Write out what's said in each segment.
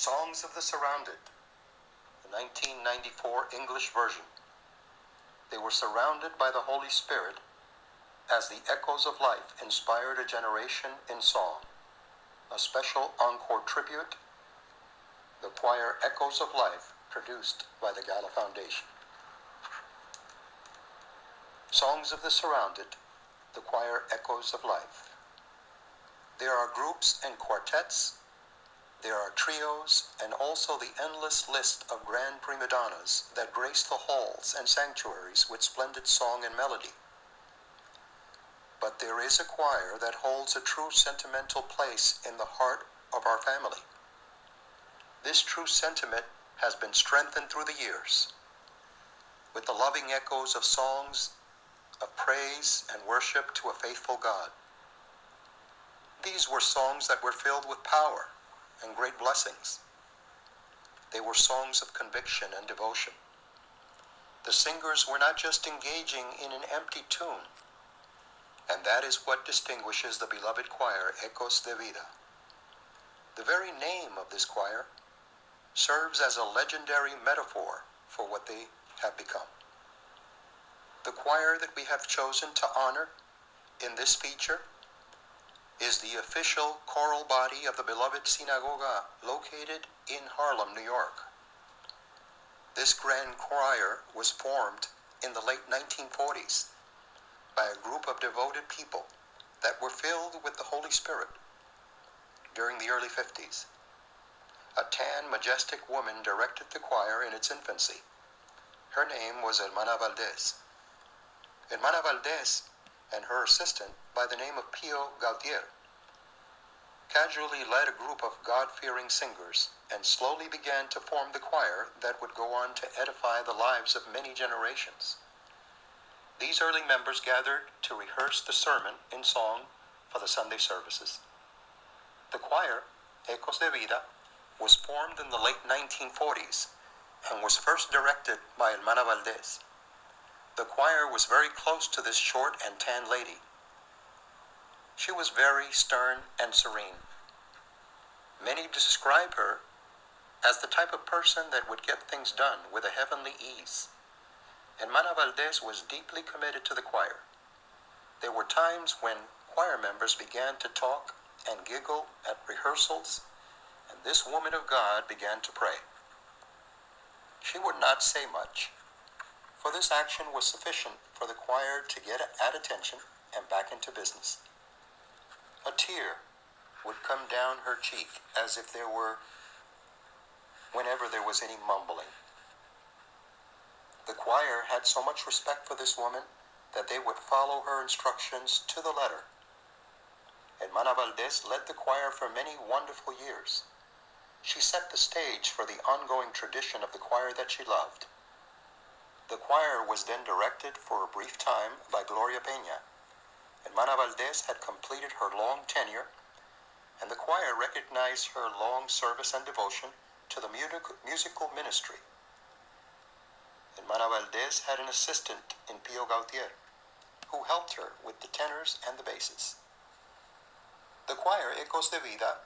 Songs of the Surrounded, the 1994 English version. They were surrounded by the Holy Spirit as the echoes of life inspired a generation in song. A special encore tribute, the choir Echoes of Life, produced by the Gala Foundation. Songs of the Surrounded, the choir Echoes of Life. There are groups and quartets, there are trios, and also the endless list of grand prima donnas that grace the halls and sanctuaries with splendid song and melody. But there is a choir that holds a true sentimental place in the heart of our family. This true sentiment has been strengthened through the years with the loving echoes of songs of praise and worship to a faithful God. These were songs that were filled with power and great blessings. They were songs of conviction and devotion. The singers were not just engaging in an empty tune, and that is what distinguishes the beloved choir Ecos de Vida. The very name of this choir serves as a legendary metaphor for what they have become. The choir that we have chosen to honor in this feature is the official choral body of the beloved synagogue located in Harlem, New York. This grand choir was formed in the late 1940s by a group of devoted people that were filled with the Holy Spirit during the early 50s. A tan, majestic woman directed the choir in its infancy. Her name was Hermana Valdez. Hermana Valdez and her assistant, by the name of Pio Gautier, casually led a group of God-fearing singers and slowly began to form the choir that would go on to edify the lives of many generations. These early members gathered to rehearse the sermon in song for the Sunday services. The choir, Ecos de Vida, was formed in the late 1940s and was first directed by Hermana Valdez. The choir was very close to this short and tan lady. She was very stern and serene. Many describe her as the type of person that would get things done with a heavenly ease. Hermana Valdez was deeply committed to the choir. There were times when choir members began to talk and giggle at rehearsals, and this woman of God began to pray. She would not say much, for this action was sufficient for the choir to get at attention and back into business. A tear would come down her cheek whenever there was any mumbling. The choir had so much respect for this woman that they would follow her instructions to the letter. Hermana Valdez led the choir for many wonderful years. She set the stage for the ongoing tradition of the choir that she loved. The choir was then directed for a brief time by Gloria Peña. Hermana Valdez had completed her long tenure, and the choir recognized her long service and devotion to the musical ministry. Hermana Valdez had an assistant in Pio Gautier, who helped her with the tenors and the basses. The choir Ecos de Vida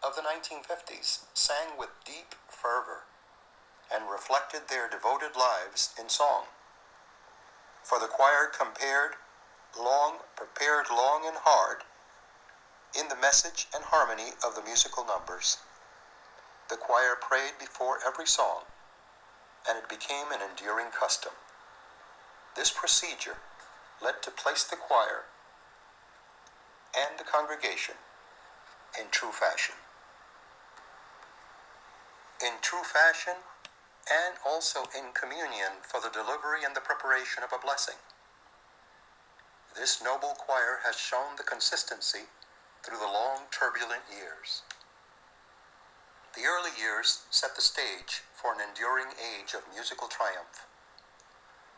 of the 1950s sang with deep fervor and reflected their devoted lives in song. For the choir prepared long and hard in the message and harmony of the musical numbers. The choir prayed before every song, and it became an enduring custom. This procedure led to place the choir and the congregation in true fashion. In true fashion, and also in communion for the delivery and the preparation of a blessing. This noble choir has shown the consistency through the long, turbulent years. The early years set the stage for an enduring age of musical triumph.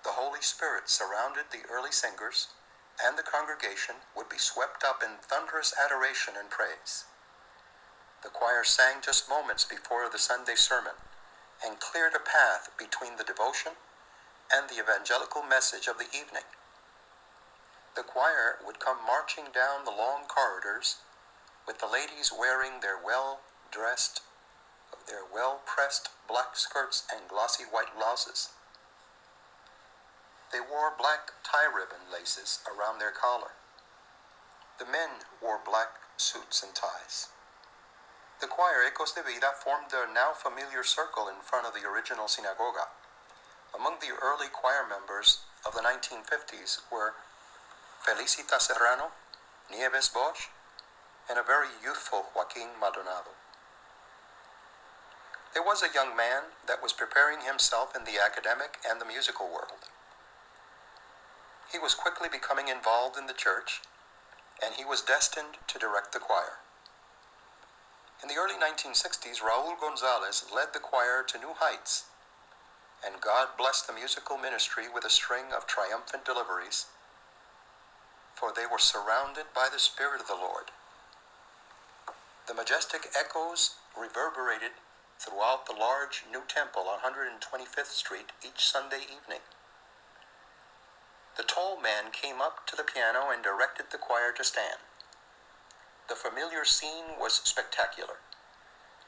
The Holy Spirit surrounded the early singers, and the congregation would be swept up in thunderous adoration and praise. The choir sang just moments before the Sunday sermon and cleared a path between the devotion and the evangelical message of the evening. The choir would come marching down the long corridors with the ladies wearing their well-dressed their well-pressed black skirts and glossy white blouses. They wore black tie ribbon laces around their collar. The men wore black suits and ties. The choir Ecos de Vida formed their now familiar circle in front of the original synagoga. Among the early choir members of the 1950s were Felicita Serrano, Nieves Bosch, and a very youthful Joaquin Maldonado. There was a young man that was preparing himself in the academic and the musical world. He was quickly becoming involved in the church, and he was destined to direct the choir. In the early 1960s, Raul Gonzalez led the choir to new heights, and God blessed the musical ministry with a string of triumphant deliveries, for they were surrounded by the Spirit of the Lord. The majestic echoes reverberated throughout the large new temple on 125th Street each Sunday evening. The tall man came up to the piano and directed the choir to stand. The familiar scene was spectacular,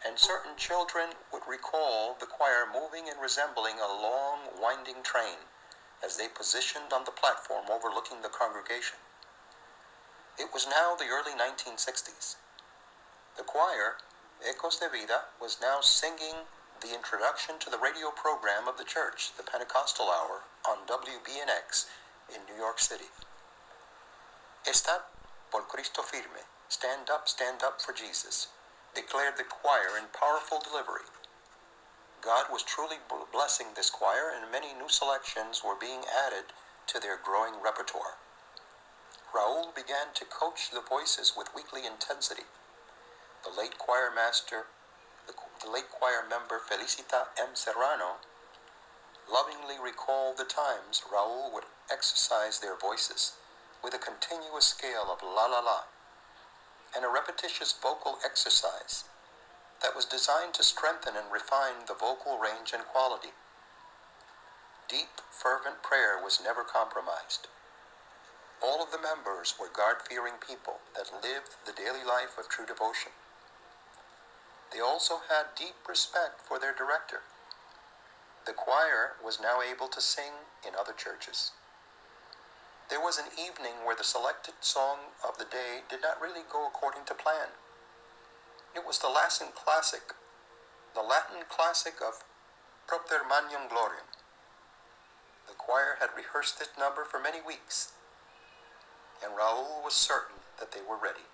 and certain children would recall the choir moving and resembling a long, winding train as they positioned on the platform overlooking the congregation. It was now the early 1960s. The choir, Ecos de Vida, was now singing the introduction to the radio program of the church, the Pentecostal Hour, on WBNX in New York City. Estad por Cristo firme, stand up for Jesus, declared the choir in powerful delivery. God was truly blessing this choir, and many new selections were being added to their growing repertoire. Raul began to coach the voices with weekly intensity. The late choir member Felicita M. Serrano lovingly recalled the times Raul would exercise their voices with a continuous scale of la la la and a repetitious vocal exercise that was designed to strengthen and refine the vocal range and quality. Deep, fervent prayer was never compromised. All of the members were God-fearing people that lived the daily life of true devotion. They also had deep respect for their director. The choir was now able to sing in other churches. There was an evening where the selected song of the day did not really go according to plan. It was the Latin classic of Propter Magnum Gloriam. The choir had rehearsed this number for many weeks, and Raul was certain that they were ready.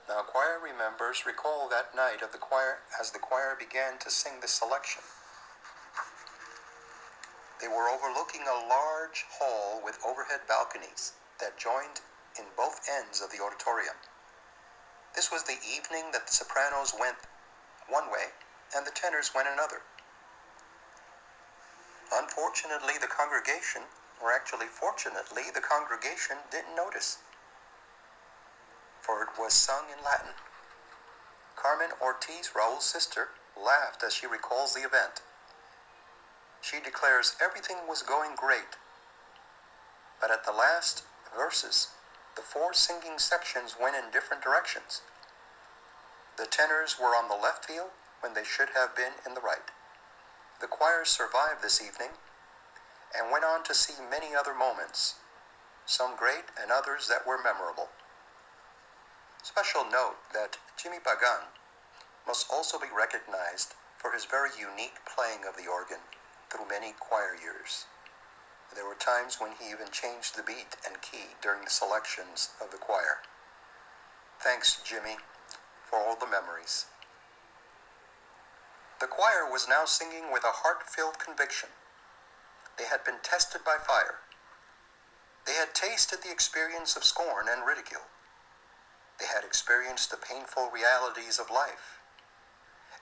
Now, choir members recall that night of the choir as the choir began to sing this selection. They were overlooking a large hall with overhead balconies that joined in both ends of the auditorium. This was the evening that the sopranos went one way and the tenors went another. Unfortunately, the congregation didn't notice, for it was sung in Latin. Carmen Ortiz, Raul's sister, laughed as she recalls the event. She declares everything was going great, but at the last verses, the four singing sections went in different directions. The tenors were on the left field when they should have been in the right. The choir survived this evening and went on to see many other moments, some great and others that were memorable. Special note that Jimmy Pagan must also be recognized for his very unique playing of the organ through many choir years. There were times when he even changed the beat and key during the selections of the choir. Thanks, Jimmy, for all the memories. The choir was now singing with a heart-filled conviction. They had been tested by fire. They had tasted the experience of scorn and ridicule. They had experienced the painful realities of life.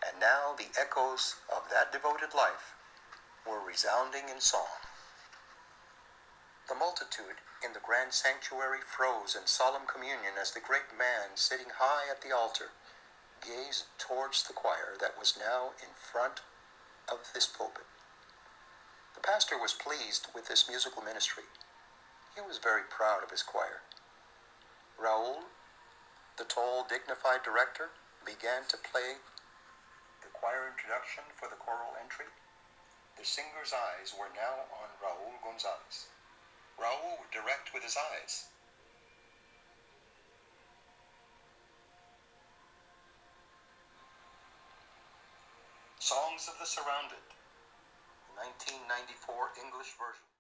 And now the echoes of that devoted life were resounding in song. The multitude in the grand sanctuary froze in solemn communion as the great man sitting high at the altar gazed towards the choir that was now in front of this pulpit. The pastor was pleased with this musical ministry. He was very proud of his choir. Raul, the tall, dignified director, began to play introduction for the choral entry. The singer's eyes were now on Raul Gonzalez. Raul would direct with his eyes. Songs of the Surrounded, 1994 English version.